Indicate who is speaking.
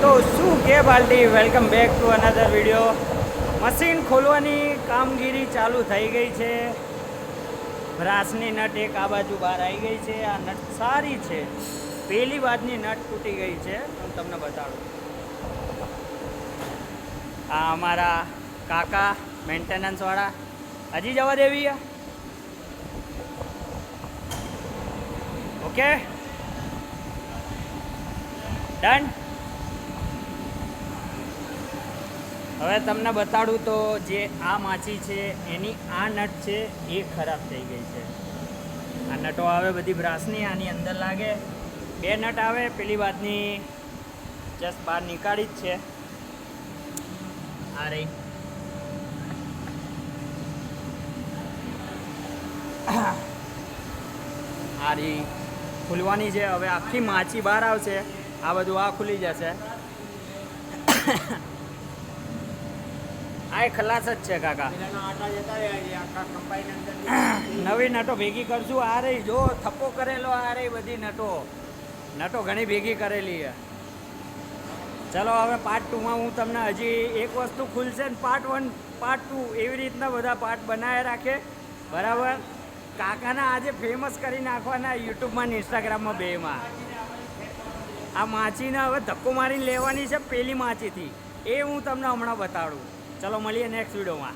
Speaker 1: તો શું કે બાલટી welcome back to another video. Machine ખોલવાની કામગીરી ચાલુ થઈ ગઈ છે. બ્રાસની નટ એક આ બાજુ બહાર આવી ગઈ છે. આ નટ સારી છે. પહેલી બાજની નટ તૂટી ગઈ છે. હું તમને બતાડું. આ અમારા કાકા મેન્ટેનન્સવાળા હજી જવા દેવી. Okay done. હવે તમને બતાડું તો જે આ માછી છે એની આ નટ છે એ ખરાબ થઈ ગઈ છે. આ નટો આવે બધી બ્રાસની આની અંદર લાગે. બે નટ આવે. પેલી વાતની જસ્ટ બહાર નીકાળી જ છે. આ રહી. આ રહી ખુલવાની છે. હવે આખી માછી બહાર આવશે. આ બધું આ ખુલી જશે. આ ખલાસ જ છે કાકા. નવી નટો ભેગી કરશું. આ રહી જો થપ્પો કરેલો. આ રહી બધી નટો ઘણી ભેગી કરેલી છે. ચલો હવે પાર્ટ 2માં હું તમને હજી એક વસ્તુ ખુલશે ને પાર્ટ 1 પાર્ટ 2 એવી રીતના બધા પાર્ટ બનાવી રાખે. બરાબર. કાકાના આજે ફેમસ કરી નાખવાના યુટ્યુબમાં ને ઇન્સ્ટાગ્રામમાં બેમાં. આ માછીને હવે ધક્કો મારીને લેવાની છે પેલી માછીથી. એ હું તમને હમણાં બતાડું. ચલો મળીએ નેક્સ્ટ વિડીયોમાં.